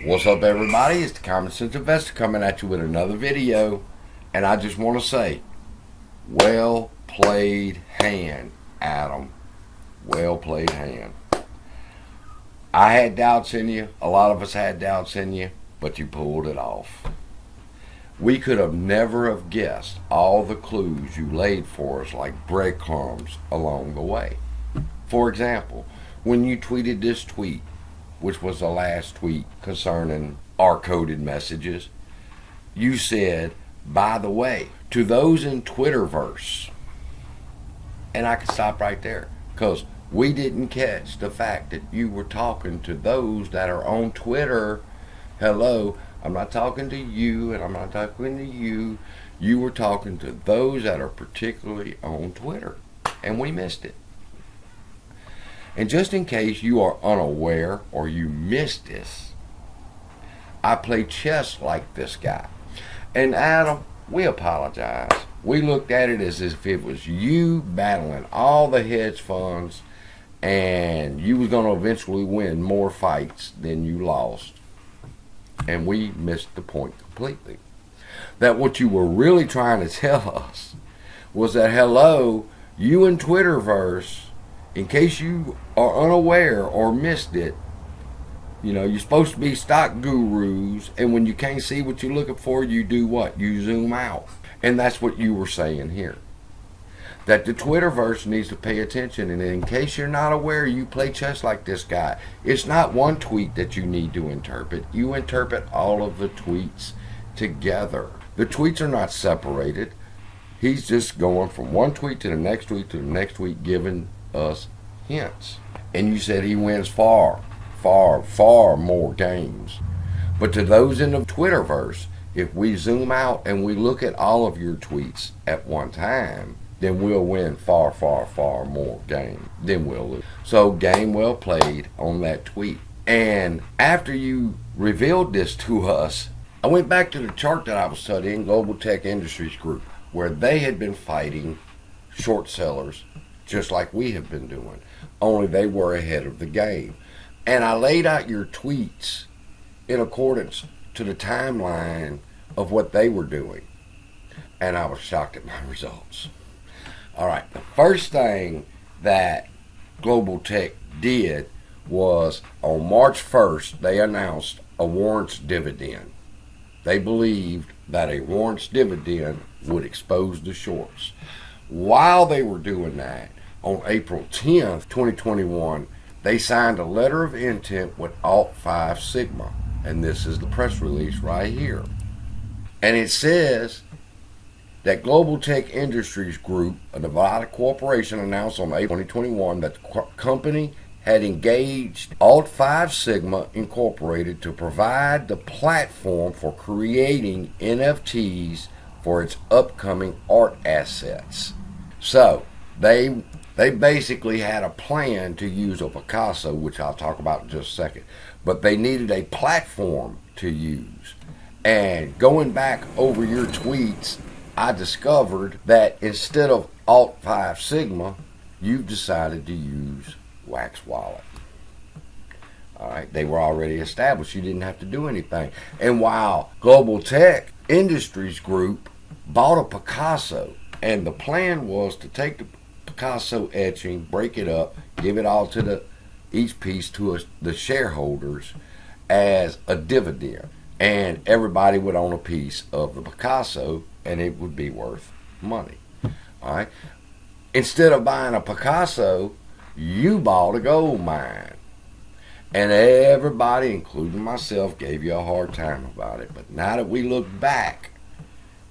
What's up, everybody? It's the Common Sense Investor coming at you with another video, and I just want to say, well played hand, Adam. Well played hand. I had doubts in you. A lot of us had doubts in you, but you pulled it off. We could have never have guessed all the clues you laid for us like breadcrumbs along the way. For example, when you tweeted this tweet, which was the last tweet concerning our coded messages, you said, by the way, to those in Twitterverse. And I could stop right there because we didn't catch the fact that you were talking to those that are on Twitter. Hello, I'm not talking to you and I'm not talking to you. You were talking to those that are particularly on Twitter. And we missed it. And just in case you are unaware or you missed this, I play chess like this guy. And Adam, we apologize. We looked at it as if it was you battling all the hedge funds and you was going to eventually win more fights than you lost. And we missed the point completely. That what you were really trying to tell us was that, hello, you in Twitterverse, in case you are unaware or missed it, you know, you're supposed to be stock gurus, and when you can't see what you're looking for, you do what? You zoom out. And that's what you were saying here. That the Twitterverse needs to pay attention, and in case you're not aware, you play chess like this guy. It's not one tweet that you need to interpret. You interpret all of the tweets together. The tweets are not separated. He's just going from one tweet to the next tweet to the next tweet, giving us hints. And you said he wins far more games. But to those in the Twitterverse, if we zoom out and we look at all of your tweets at one time, then we'll win far more games than we'll lose. So game well played on that tweet. And after you revealed this to us, I went back to the chart that I was studying, Global Tech Industries Group, where they had been fighting short sellers just like we have been doing, only they were ahead of the game. And I laid out your tweets in accordance to the timeline of what they were doing, and I was shocked at my results. All right, the first thing that Global Tech did was on March 1st, they announced a warrants dividend. They believed that a warrants dividend would expose the shorts. While they were doing that, on April 10th, 2021, they signed a letter of intent with Alt 5 Sigma. And this is the press release right here. And it says that Global Tech Industries Group, a Nevada corporation, announced on April 2021 that the company had engaged Alt 5 Sigma Incorporated to provide the platform for creating NFTs for its upcoming art assets. So they basically had a plan to use a Picasso, which I'll talk about in just a second, but they needed a platform to use. And going back over your tweets, I discovered that instead of Alt 5 Sigma, you've decided to use Wax Wallet. All right, they were already established. You didn't have to do anything. And while Global Tech Industries Group bought a Picasso, and the plan was to take the Picasso etching, break it up, give it all to each piece to the shareholders as a dividend, and everybody would own a piece of the Picasso, and it would be worth money. All right. Instead of buying a Picasso, you bought a gold mine, and everybody, including myself, gave you a hard time about it. But now that we look back,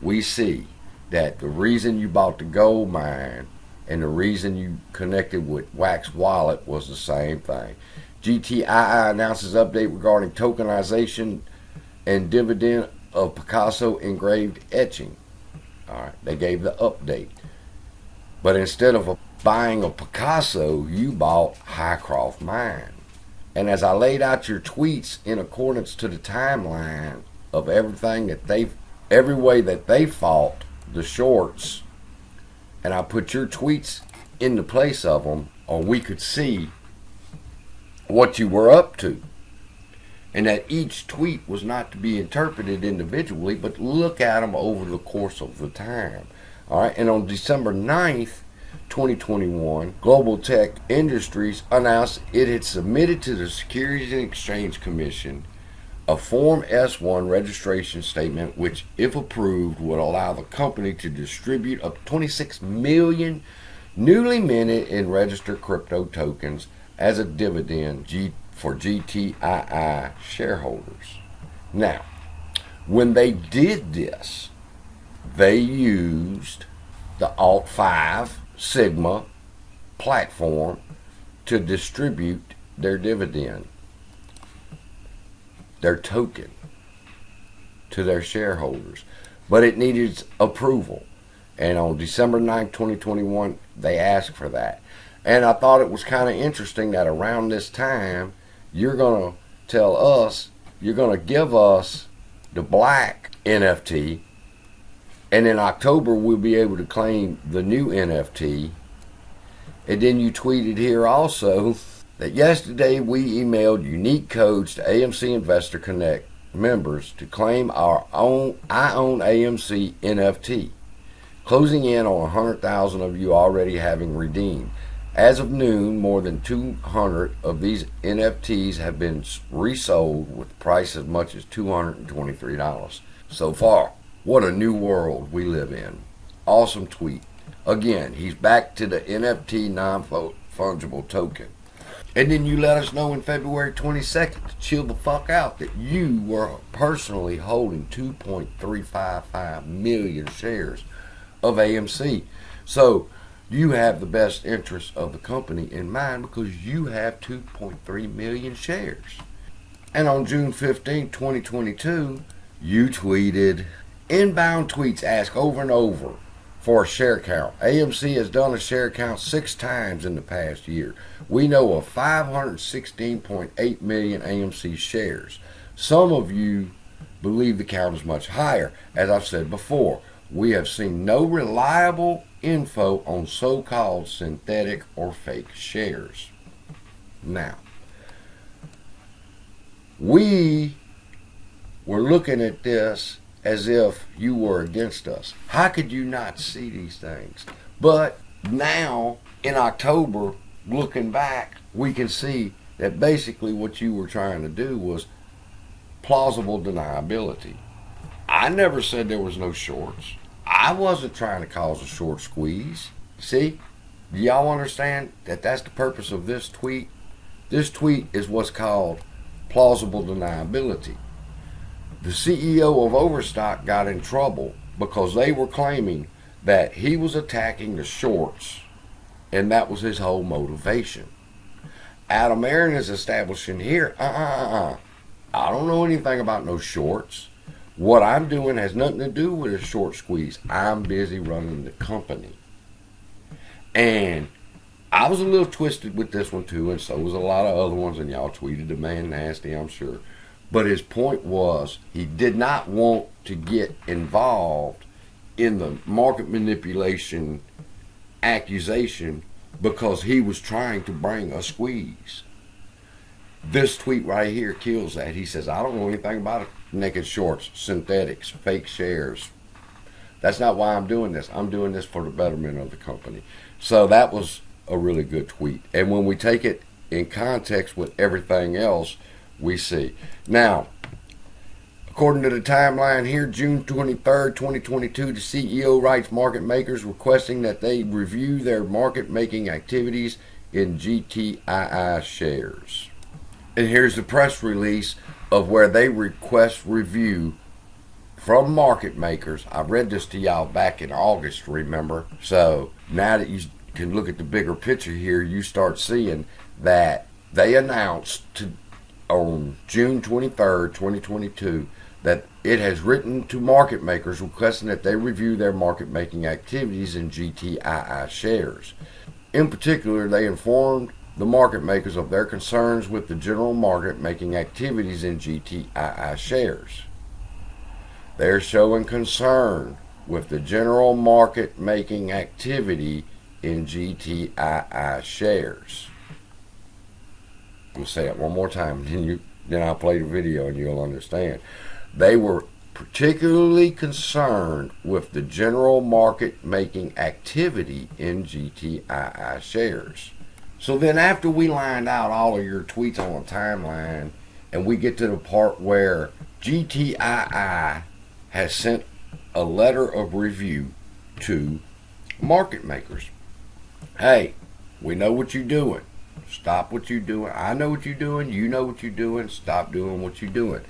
we see that the reason you bought the gold mine and the reason you connected with Wax Wallet was the same thing. GTII announces update regarding tokenization and dividend of Picasso engraved etching. All right, they gave the update. But instead of buying a Picasso, you bought Highcroft Mine. And as I laid out your tweets in accordance to the timeline of everything that every way that they fought the shorts, and I put your tweets in the place of them, or we could see what you were up to. and that each tweet was not to be interpreted individually, but look at them over the course of the time. All right, and on December 9th, 2021, Global Tech Industries announced it had submitted to the Securities and Exchange Commission a Form S-1 registration statement, which, if approved, would allow the company to distribute up to 26 million newly minted and registered crypto tokens as a dividend for GTII shareholders. Now, when they did this, they used the Alt-5 Sigma platform to distribute their dividend, their token, to their shareholders. But it needed approval. And on December 9th, 2021, they asked for that. And I thought it was kind of interesting that around this time, you're going to tell us, you're going to give us the black NFT, and in October we'll be able to claim the new NFT. And then you tweeted here also that yesterday we emailed unique codes to AMC Investor Connect members to claim our own I Own AMC NFT, closing in on 100,000 of you already having redeemed. As of noon, more than 200 of these NFTs have been resold with price as much as $223 so far. What a new world we live in. Awesome tweet. Again, he's back to the NFT non-fungible token. And then you let us know in February 22nd to chill the fuck out that you were personally holding 2.355 million shares of AMC. So you have the best interests of the company in mind because you have 2.3 million shares. And on June 15, 2022, you tweeted, inbound tweets ask over and over for a share count. AMC has done a share count 6 times in the past year. We know of 516.8 million AMC shares. Some of you believe the count is much higher. As I've said before, we have seen no reliable info on so-called synthetic or fake shares. Now, we were looking at this as if you were against us. How could you not see these things? But now, in October, looking back, we can see that basically what you were trying to do was plausible deniability. I never said there was no shorts. I wasn't trying to cause a short squeeze. See? Do y'all understand that that's the purpose of this tweet? This tweet is what's called plausible deniability. The CEO of Overstock got in trouble because they were claiming that he was attacking the shorts, and that was his whole motivation. Adam Aaron is establishing here, I don't know anything about no shorts. What I'm doing has nothing to do with a short squeeze. I'm busy running the company. And I was a little twisted with this one too, and so was a lot of other ones, and y'all tweeted the man nasty, I'm sure. But his point was he did not want to get involved in the market manipulation accusation because he was trying to bring a squeeze. This tweet right here kills that. He says, I don't know anything about it. Naked shorts, synthetics, fake shares. That's not why I'm doing this. I'm doing this for the betterment of the company. So that was a really good tweet. And when we take it in context with everything else, we see. Now, according to the timeline here, June 23rd, 2022, the CEO writes market makers requesting that they review their market making activities in GTII shares. And here's the press release of where they request review from market makers. I read this to y'all back in August, remember? So now that you can look at the bigger picture here, you start seeing that they announced on June 23rd, 2022, that it has written to market makers requesting that they review their market making activities in GTII shares. In particular, they informed the market makers of their concerns with the general market making activities in GTII shares. They're showing concern with the general market making activity in GTII shares. I'm going to say it one more time, and then Then I'll play the video and you'll understand. They were particularly concerned with the general market making activity in GTII shares. So then after we lined out all of your tweets on the timeline and we get to the part where GTII has sent a letter of review to market makers. Hey, we know what you're doing. Stop what you're doing. I know what you're doing. You know what you're doing. Stop doing what you're doing.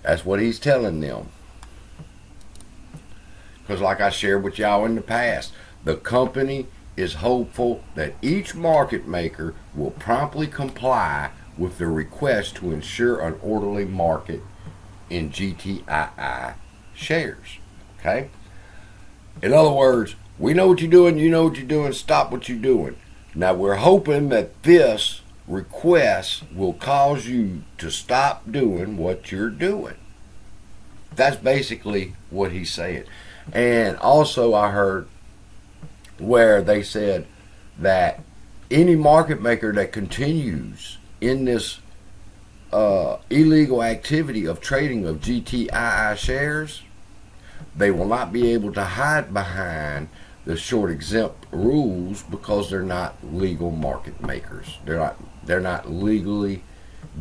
That's what he's telling them. Because like I shared with y'all in the past, the company is hopeful that each market maker will promptly comply with the request to ensure an orderly market in GTII shares. Okay? In other words, we know what you're doing, you know what you're doing, stop what you're doing. Now we're hoping that this request will cause you to stop doing what you're doing. That's basically what he's saying. And also I heard where they said that any market maker that continues in this illegal activity of trading of GTII shares, they will not be able to hide behind the short exempt rules because they're not legal market makers. They're not legally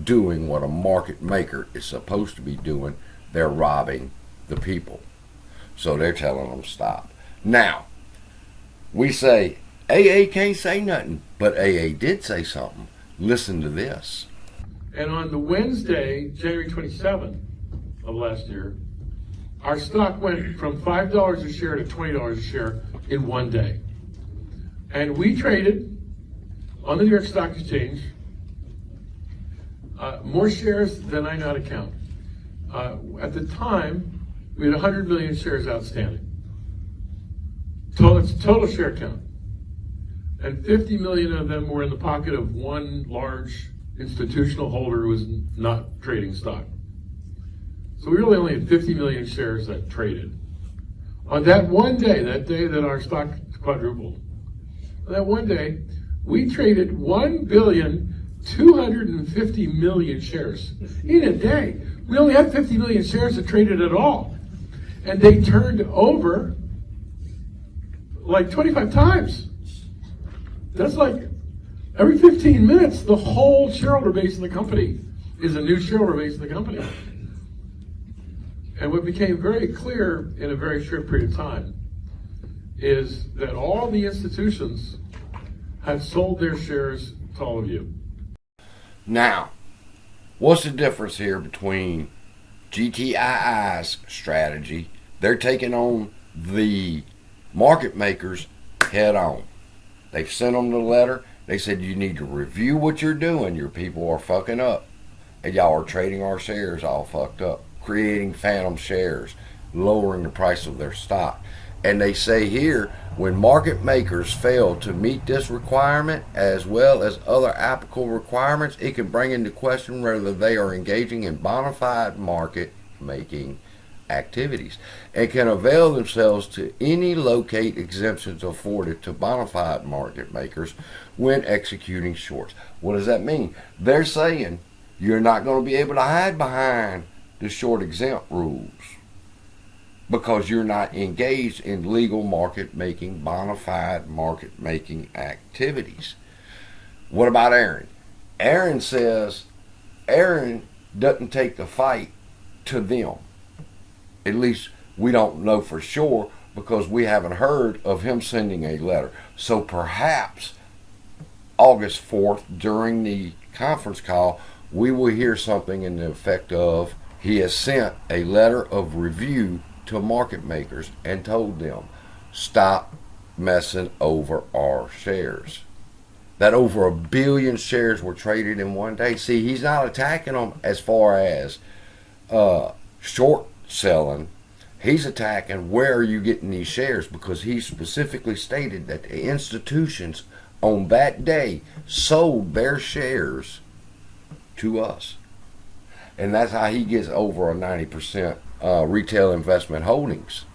doing what a market maker is supposed to be doing. They're robbing the people. So they're telling them stop. Now, we say AA can't say nothing, but AA did say something. Listen to this. And on the Wednesday, January 27th of last year, our stock went from $5 a share to $20 a share in one day. And we traded on the New York Stock Exchange more shares than I know how to count. At the time, we had 100 million shares outstanding. Total share count. And 50 million of them were in the pocket of one large institutional holder who was not trading stock. So we really only had 50 million shares that traded. On that one day, that day that our stock quadrupled, on that one day, we traded 1,250,000,000 shares in a day. We only had 50 million shares that traded at all. And they turned over like 25 times. That's like every 15 minutes, the whole shareholder base in the company is a new shareholder base in the company. And what became very clear in a very short period of time is that all the institutions have sold their shares to all of you. Now, what's the difference here between GTII's strategy? They're taking on the market makers head on. They've sent them the letter. They said you need to review what you're doing. Your people are fucking up. And y'all are trading our shares all fucked up, creating phantom shares, lowering the price of their stock. And they say here, when market makers fail to meet this requirement as well as other applicable requirements, it can bring into question whether they are engaging in bona fide market making activities and can avail themselves to any locate exemptions afforded to bona fide market makers when executing shorts. What does that mean? They're saying you're not going to be able to hide behind the short exempt rules because you're not engaged in legal market making, bona fide market making activities. What about Aaron? Aaron says Aaron doesn't take the fight to them. At least we don't know for sure because we haven't heard of him sending a letter. So perhaps August 4th during the conference call, we will hear something in the effect of he has sent a letter of review to market makers and told them, stop messing over our shares. That over 1 billion shares were traded in one day. See, he's not attacking them as far as short selling. He's attacking where are you getting these shares, because he specifically stated that the institutions on that day sold their shares to us. And that's how he gets over a 90% retail investment holdings,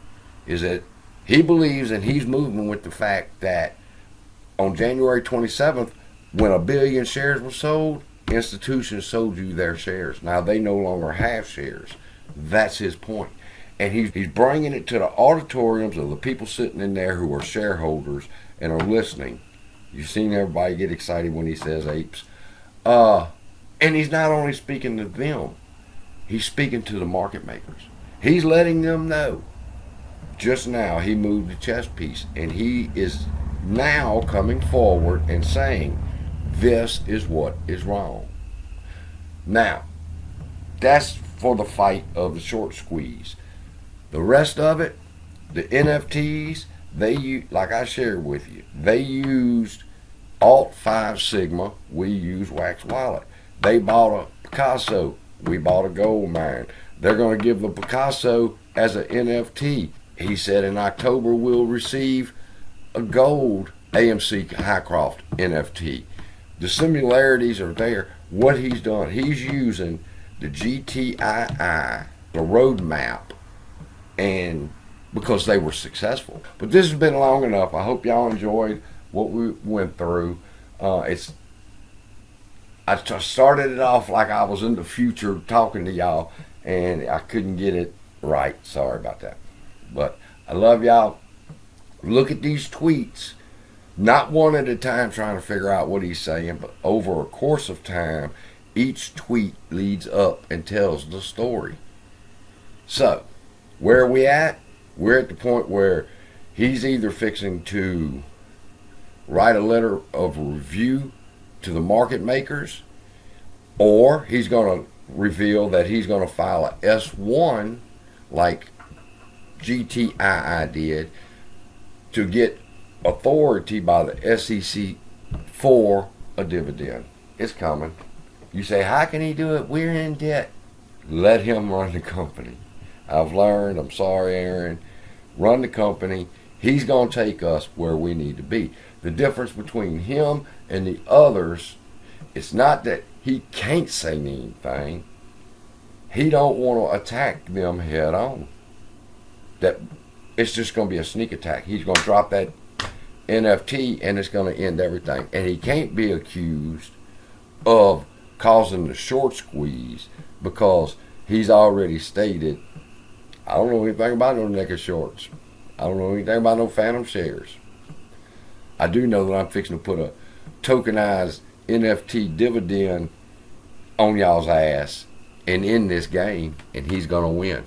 is that he believes and he's moving with the fact that on January 27th, when 1 billion shares were sold, institutions sold you their shares. Now they no longer have shares. That's his point. And he's bringing it to the auditoriums of the people sitting in there who are shareholders and are listening. You've seen everybody get excited when he says apes. And he's not only speaking to them, he's speaking to the market makers. He's letting them know. Just now he moved the chess piece, and he is now coming forward and saying this is what is wrong. Now, that's for the fight of the short squeeze. The rest of it, the NFTs, like I shared with you, they used Alt 5 Sigma, we use Wax Wallet. They bought a Picasso, we bought a gold mine. They're going to give the Picasso as an NFT. He said in October we'll receive a gold AMC Highcroft NFT. The similarities are there. What he's done, he's using the GTII, the roadmap, and because they were successful. But this has been long enough. I hope y'all enjoyed what we went through. I started it off like I was in the future talking to y'all, and I couldn't get it right. Sorry about that. But I love y'all. Look at these tweets, not one at a time trying to figure out what he's saying, but over a course of time, each tweet leads up and tells the story. So, where are we at? We're at the point where he's either fixing to write a letter of review to the market makers, or he's going to reveal that he's going to file a S1 like GTII did to get authority by the SEC for a dividend. It's coming. You say, how can he do it? We're in debt. Let him run the company. I've learned, I'm sorry, Aaron, run the company. He's going to take us where we need to be. The difference between him and the others, it's not that he can't say anything. He don't want to attack them head on. That it's just going to be a sneak attack. He's going to drop that NFT and it's going to end everything. And he can't be accused of causing the short squeeze because he's already stated, I don't know anything about no naked shorts. I don't know anything about no phantom shares. I do know that I'm fixing to put a tokenized NFT dividend on y'all's ass and in this game, and he's going to win.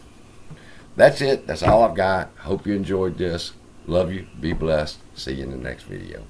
That's it. That's all I've got. Hope you enjoyed this. Love you. Be blessed. See you in the next video.